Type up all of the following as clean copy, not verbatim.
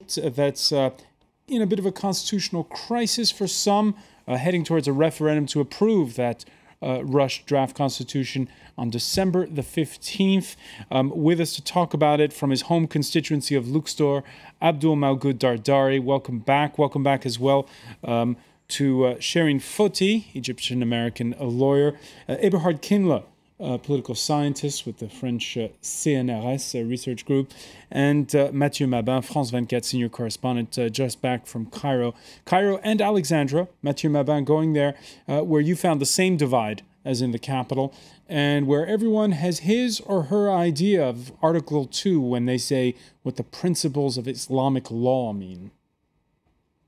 that's in a bit of a constitutional crisis for some, heading towards a referendum to approve that rushed draft constitution on December the 15th. With us to talk about it from his home constituency of Luxor, Abdul Mawgud Dardari. Welcome back. Welcome back as well to Shirin Foti, Egyptian-American lawyer, Eberhard Kindler, political scientist with the French CNRS research group, and Mathieu Mabin, France 24 senior correspondent, just back from Cairo. Cairo and Alexandria, Mathieu Mabin going there, where you found the same divide as in the capital, and where everyone has his or her idea of Article 2 when they say what the principles of Islamic law mean.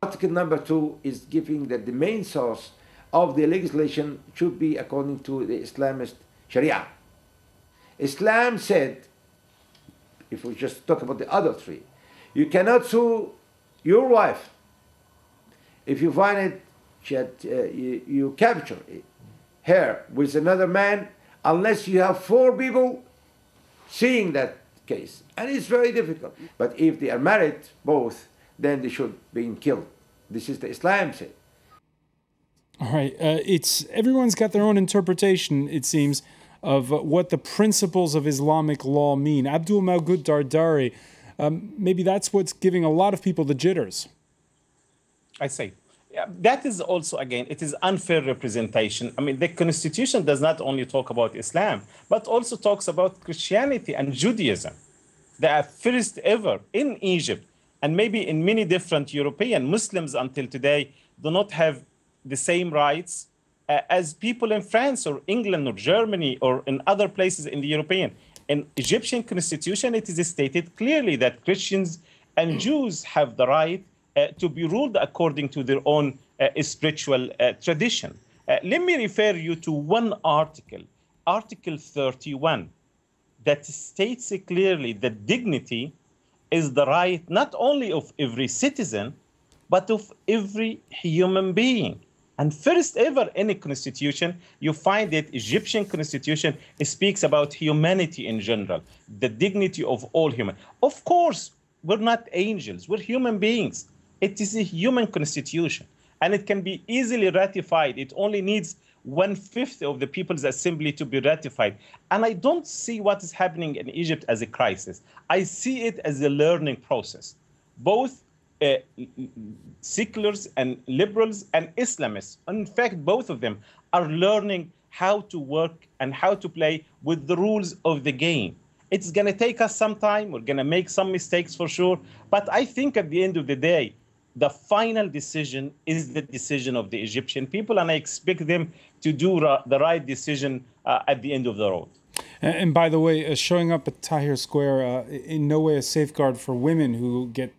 Article number 2 is giving that the main source of the legislation should be according to the Islamist Sharia. Islam said, if we just talk about the other three, you cannot sue your wife if you find it, you capture her with another man, unless you have 4 people seeing that case. And it's very difficult. But if they are married, both, then they should be killed. This is the Islam said. All right. Everyone's got their own interpretation, it seems, of what the principles of Islamic law mean. Abdul Mawgud Dardari, maybe that's what's giving a lot of people the jitters. I see. Yeah, that is also, again, it is unfair representation. I mean, the Constitution does not only talk about Islam, but also talks about Christianity and Judaism. They are first ever in Egypt, and maybe in many different European Muslims until today do not have the same rights as people in France or England or Germany or in other places in the European. In Egyptian constitution, it is stated clearly that Christians and Jews have the right to be ruled according to their own spiritual tradition. Let me refer you to one article, Article 31, that states clearly that dignity is the right not only of every citizen, but of every human being. And first ever in a constitution, you find that Egyptian constitution speaks about humanity in general, the dignity of all human. Of course, we're not angels, we're human beings. It is a human constitution, and it can be easily ratified. It only needs 1/5 of the People's Assembly to be ratified. And I don't see what is happening in Egypt as a crisis. I see it as a learning process. Both seculars and liberals and Islamists, in fact, both of them are learning how to work and how to play with the rules of the game. It's going to take us some time. We're going to make some mistakes for sure. But I think at the end of the day, the final decision is the decision of the Egyptian people, and I expect them to do the right decision at the end of the road. And by the way, showing up at Tahrir Square, in no way a safeguard for women who get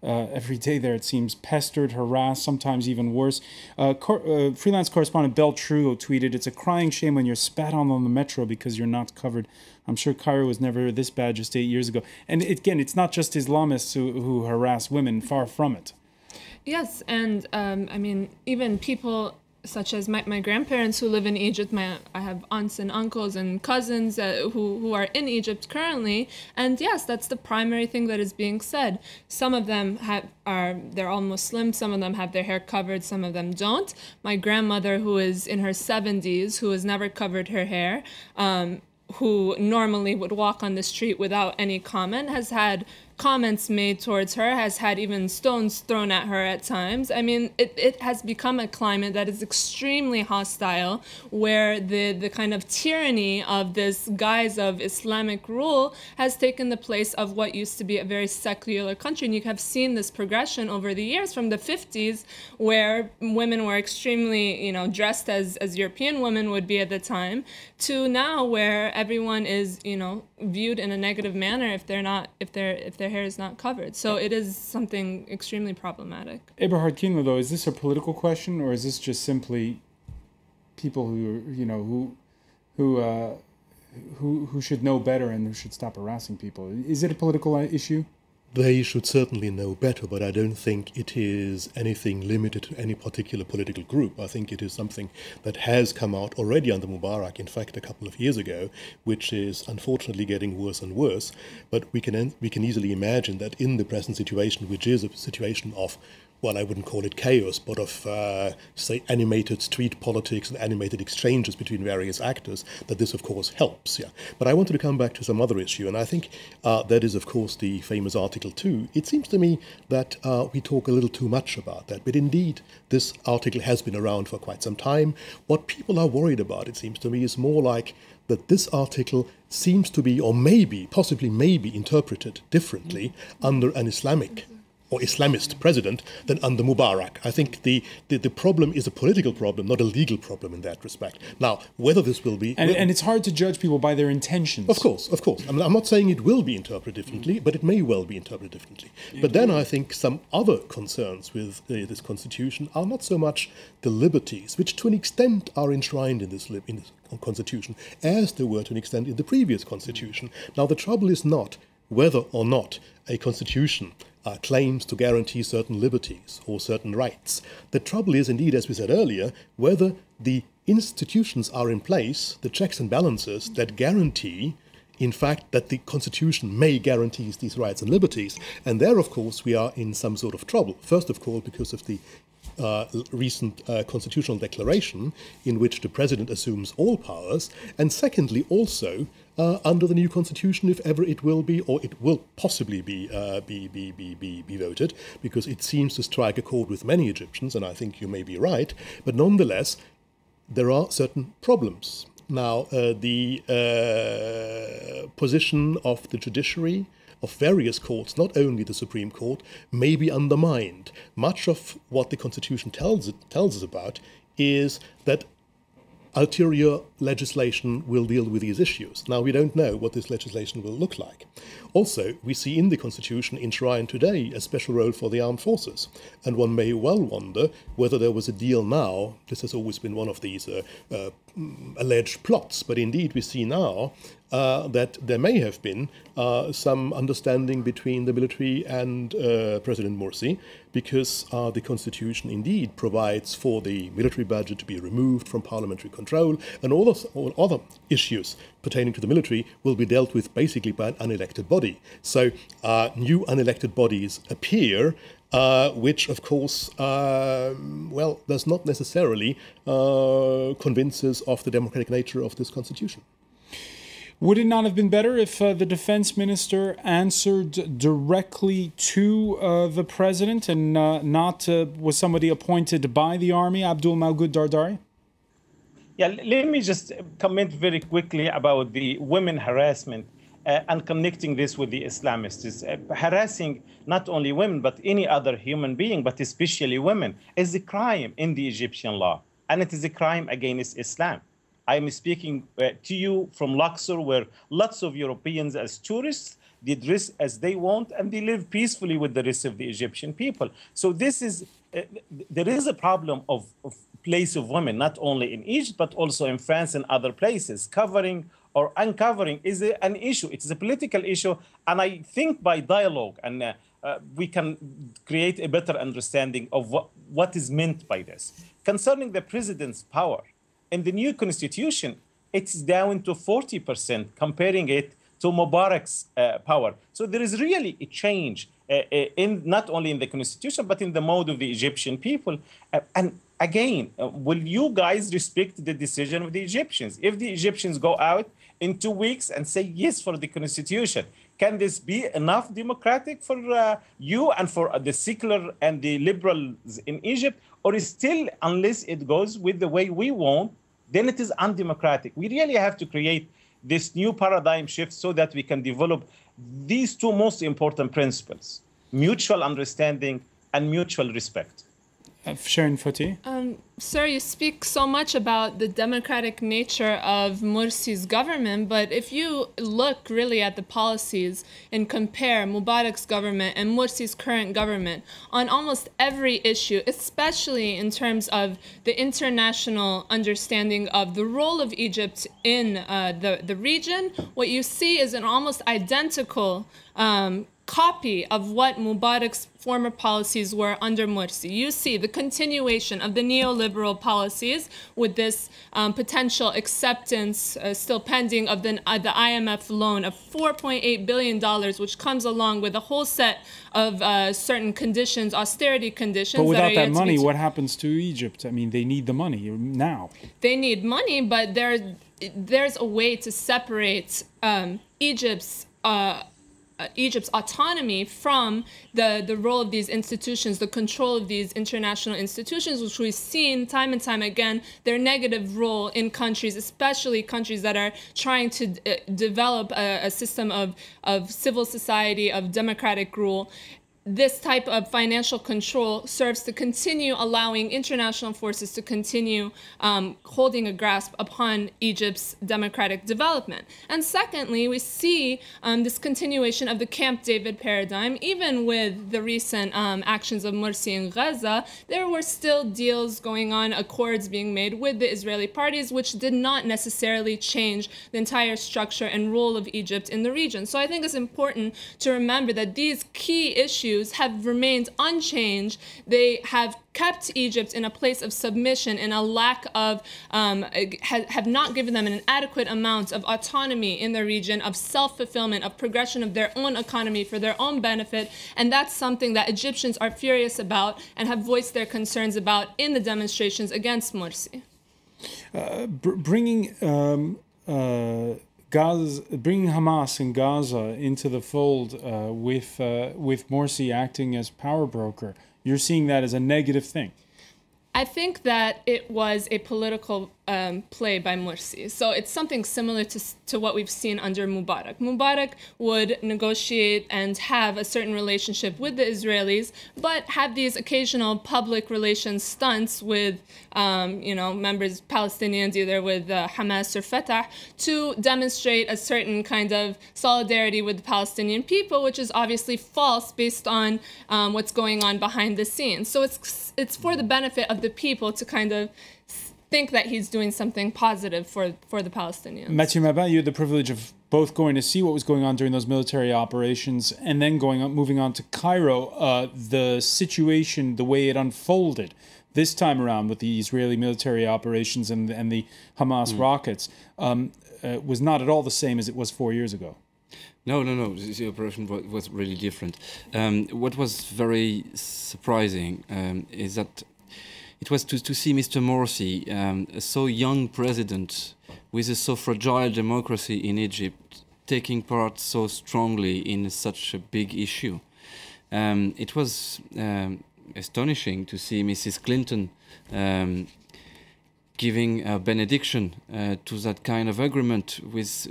every day there, it seems, pestered, harassed, sometimes even worse. Freelance correspondent Belle True tweeted, "It's a crying shame when you're spat on the metro because you're not covered." I'm sure Cairo was never this bad just 8 years ago. And again, it's not just Islamists who harass women, far from it. Yes, and I mean, even people such as my grandparents who live in Egypt. I have aunts and uncles and cousins who are in Egypt currently, and yes, that's the primary thing that is being said. Some of them they're all Muslim, some of them have their hair covered, some of them don't. My grandmother, who is in her 70s, who has never covered her hair, who normally would walk on the street without any comment, has had comments made towards her, has had even stones thrown at her at times. I mean, it has become a climate that is extremely hostile, where the kind of tyranny of this guise of Islamic rule has taken the place of what used to be a very secular country. And you have seen this progression over the years from the 50s, where women were extremely, dressed as European women would be at the time, to now where everyone is, viewed in a negative manner if their hair is not covered. So it is something extremely problematic. Eberhard Kindler, though, is this a political question, or is this just simply people who should know better and who should stop harassing people? Is it a political issue? They should certainly know better, but I don't think it is anything limited to any particular political group. I think it is something that has come out already under Mubarak, in fact, a couple of years ago, which is unfortunately getting worse and worse. But we can easily imagine that in the present situation, which is a situation of, well, I wouldn't call it chaos, but of, say, animated street politics and animated exchanges between various actors, that this, of course, helps. Yeah. But I wanted to come back to some other issue, and I think that is, of course, the famous Article 2. It seems to me that we talk a little too much about that, but indeed, this article has been around for quite some time. What people are worried about, it seems to me, is more like that this article seems to be, or maybe, possibly maybe, interpreted differently under an Islamic or Islamist president than under Mubarak. I think the problem is a political problem, not a legal problem in that respect. Now, whether this will be... And it's hard to judge people by their intentions. Of course, of course. I mean, I'm not saying it will be interpreted differently, but it may well be interpreted differently. But then I think some other concerns with this constitution are not so much the liberties, which to an extent are enshrined in this constitution, as they were to an extent in the previous constitution. Now, the trouble is not whether or not a constitution claims to guarantee certain liberties or certain rights. The trouble is, indeed, as we said earlier, whether the institutions are in place, the checks and balances that guarantee, in fact, that the Constitution may guarantee these rights and liberties. And there, of course, we are in some sort of trouble. First of all, because of the recent constitutional declaration in which the president assumes all powers, and secondly, also under the new constitution, if ever it will be, or it will possibly be voted, because it seems to strike a chord with many Egyptians, and I think you may be right, but nonetheless, there are certain problems. Now, the position of the judiciary, of various courts, not only the Supreme Court, may be undermined. Much of what the Constitution tells us about is that ulterior legislation will deal with these issues. Now, we don't know what this legislation will look like. Also, we see in the Constitution enshrined today a special role for the armed forces. And one may well wonder whether there was a deal now. This has always been one of these alleged plots. But indeed, we see now that there may have been some understanding between the military and President Morsi, because the Constitution indeed provides for the military budget to be removed from parliamentary control, and all other issues pertaining to the military will be dealt with basically by an unelected body. So new unelected bodies appear, which, of course, well, does not necessarily convince us of the democratic nature of this Constitution. Would it not have been better if the defense minister answered directly to the president and not was somebody appointed by the army, Abdul Mawgud Dardari? Yeah, let me just comment very quickly about the women harassment and connecting this with the Islamists. Harassing not only women, but any other human being, but especially women, is a crime in the Egyptian law, and it is a crime against Islam. I'm speaking to you from Luxor, where lots of Europeans as tourists, they dress as they want, and they live peacefully with the rest of the Egyptian people. So this is, there is a problem of place of women, not only in Egypt, but also in France and other places. Covering or uncovering is an issue. It is a political issue. And I think by dialogue, and we can create a better understanding of what is meant by this. Concerning the president's power, in the new constitution, it's down to 40%, comparing it to Mubarak's power. So there is really a change in not only in the constitution, but in the mode of the Egyptian people. And again, will you guys respect the decision of the Egyptians? If the Egyptians go out in 2 weeks and say yes for the constitution, can this be enough democratic for you and for the secular and the liberals in Egypt? Or is still, unless it goes with the way we want, then it is undemocratic? We really have to create this new paradigm shift so that we can develop these two most important principles: mutual understanding and mutual respect. Sharon Foti. Sir, you speak so much about the democratic nature of Morsi's government, but if you look really at the policies and compare Mubarak's government and Morsi's current government on almost every issue, especially in terms of the international understanding of the role of Egypt in the region, what you see is an almost identical copy of what Mubarak's former policies were under Morsi. You see the continuation of the neoliberal policies with this potential acceptance still pending of the IMF loan of $4.8 billion, which comes along with a whole set of certain conditions, austerity conditions. But without that money, what happens to Egypt? I mean, they need the money now. They need money, but there's a way to separate Egypt's autonomy from the role of these institutions, the control of these international institutions, which we've seen time and time again, their negative role in countries, especially countries that are trying to develop a system of civil society, of democratic rule. This type of financial control serves to continue allowing international forces to continue holding a grasp upon Egypt's democratic development. And secondly, we see this continuation of the Camp David paradigm. Even with the recent actions of Morsi in Gaza, there were still deals going on, accords being made with the Israeli parties, which did not necessarily change the entire structure and role of Egypt in the region. So I think it's important to remember that these key issues have remained unchanged. They have kept Egypt in a place of submission and a lack of, have not given them an adequate amount of autonomy in the region, of self-fulfillment, of progression of their own economy for their own benefit. And that's something that Egyptians are furious about and have voiced their concerns about in the demonstrations against Morsi. Bringing Hamas in Gaza into the fold with Morsi acting as power broker, you're seeing that as a negative thing? I think that it was a political play by Morsi. So it's something similar to what we've seen under Mubarak. Mubarak would negotiate and have a certain relationship with the Israelis, but have these occasional public relations stunts with, members, Palestinians, either with Hamas or Fatah, to demonstrate a certain kind of solidarity with the Palestinian people, which is obviously false based on what's going on behind the scenes. So it's for the benefit of the people to kind of think that he's doing something positive for the Palestinians. Mathieu Mabin, you had the privilege of both going to see what was going on during those military operations and then moving on to Cairo. The situation, the way it unfolded this time around with the Israeli military operations and the Hamas rockets was not at all the same as it was 4 years ago. No. The operation was really different. What was very surprising is that it was to see Mr. Morsi, a so young president with a so fragile democracy in Egypt, taking part so strongly in such a big issue. It was astonishing to see Mrs. Clinton giving a benediction to that kind of agreement with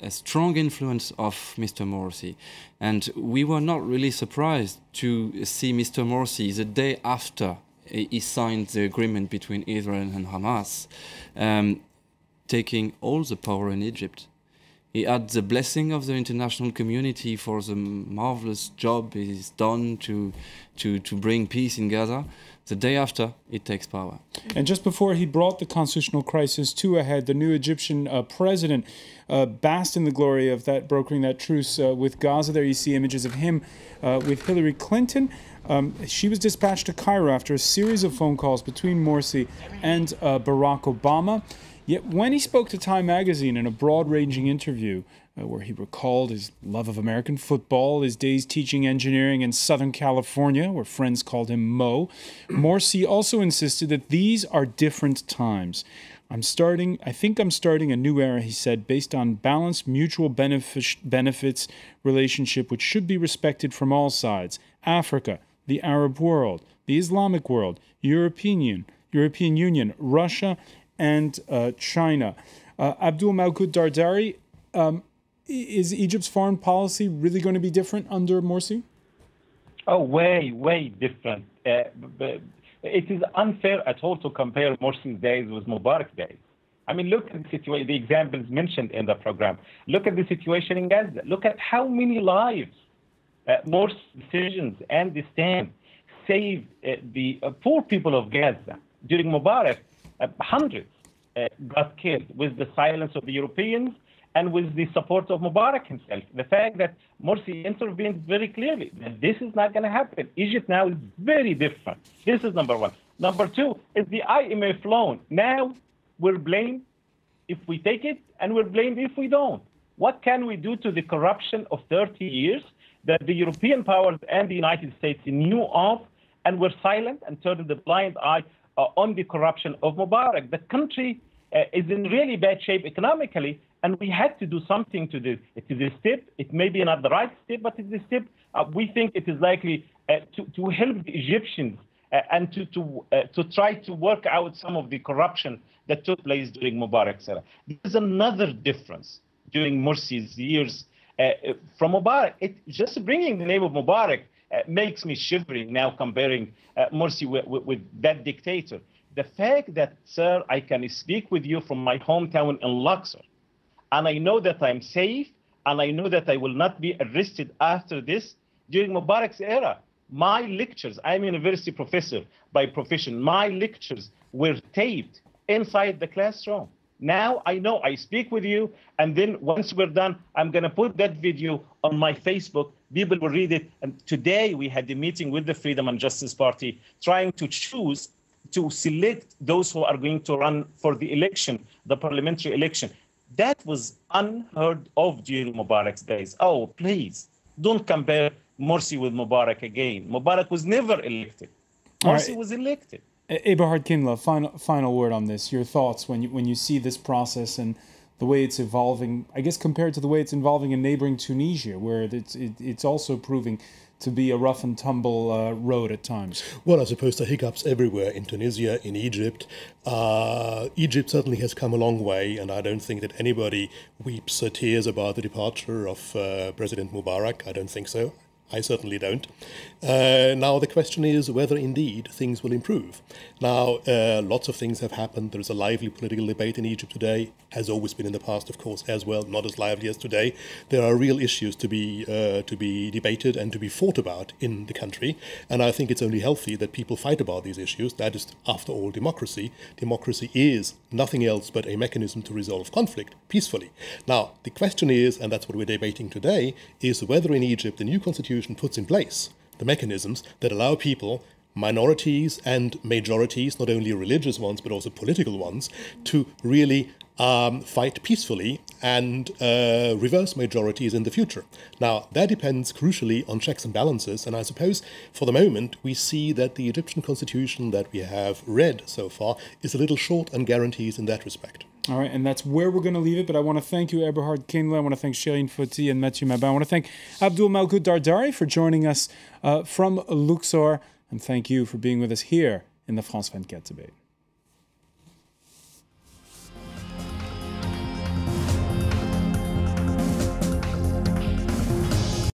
a strong influence of Mr. Morsi. And we were not really surprised to see Mr. Morsi the day after he signed the agreement between Israel and Hamas, taking all the power in Egypt. He had the blessing of the international community for the marvelous job he's done to bring peace in Gaza. The day after, he takes power. And just before he brought the constitutional crisis to a head, the new Egyptian president basked in the glory of that brokering that truce with Gaza. There you see images of him with Hillary Clinton. She was dispatched to Cairo after a series of phone calls between Morsi and Barack Obama. Yet when he spoke to Time magazine in a broad-ranging interview where he recalled his love of American football, his days teaching engineering in Southern California, where friends called him Mo, Morsi also insisted that these are different times. I think I'm starting a new era, he said, based on balanced mutual benefits relationship which should be respected from all sides. Africa, the Arab world, the Islamic world, European Union, Russia, and China. Abdul Malkout Dardari, is Egypt's foreign policy really going to be different under Morsi? Oh, way different. But it is unfair at all to compare Morsi's days with Mubarak's days. I mean, look at the situation, the examples mentioned in the program. Look at the situation in Gaza. Look at how many lives Morsi's decisions and the stand saved the poor people of Gaza. During Mubarak, hundreds got killed with the silence of the Europeans and with the support of Mubarak himself. The fact that Morsi intervened very clearly, that this is not going to happen. Egypt now is very different. This is number one. Number two is the IMF loan. Now we're blamed if we take it, and we're blamed if we don't. What can we do to the corruption of 30 years that the European powers and the United States knew of and were silent and turned the blind eye on the corruption of Mubarak? The country is in really bad shape economically, and we had to do something to this. It is a step. It may be not the right step, but it's a step. We think it is likely to help the Egyptians and to try to work out some of the corruption that took place during Mubarak's era. There's another difference during Morsi's years from Mubarak. Just bringing the name of Mubarak makes me shivering now comparing Morsi with that dictator. The fact that, sir, I can speak with you from my hometown in Luxor, and I know that I'm safe, and I know that I will not be arrested after this. During Mubarak's era, my lectures, I'm a university professor by profession, my lectures were taped inside the classroom. Now I know I speak with you, and then once we're done, I'm going to put that video on my Facebook. People will read it. And today we had a meeting with the Freedom and Justice Party trying to choose to select those who are going to run for the election, the parliamentary election. That was unheard of during Mubarak's days. Oh, please, don't compare Morsi with Mubarak again. Mubarak was never elected. Morsi was elected. Eberhard Kindler, final word on this. Your thoughts when you see this process and the way it's evolving, I guess compared to the way it's evolving in neighboring Tunisia, where it's also proving to be a rough and tumble road at times. Well, I suppose there are hiccups everywhere, in Tunisia, in Egypt. Egypt certainly has come a long way, and I don't think that anybody weeps tears about the departure of President Mubarak. I don't think so. I certainly don't. Now, the question is whether indeed things will improve. Now, lots of things have happened. There is a lively political debate in Egypt today, has always been in the past, of course, as well, not as lively as today. There are real issues to be debated and to be fought about in the country, and I think it's only healthy that people fight about these issues. That is, after all, democracy. Democracy is nothing else but a mechanism to resolve conflict peacefully. Now, the question is, and that's what we're debating today, is whether in Egypt the new constitution puts in place the mechanisms that allow people, minorities and majorities, not only religious ones but also political ones, to really fight peacefully and reverse majorities in the future. Now, that depends crucially on checks and balances, and I suppose for the moment we see that the Egyptian constitution that we have read so far is a little short on guarantees in that respect. All right, and that's where we're going to leave it. But I want to thank you, Eberhard Kindler. I want to thank Shireen Fouti and Mathieu Mabin. I want to thank Abdul Malkout Dardari for joining us from Luxor. And thank you for being with us here in the France 24 debate.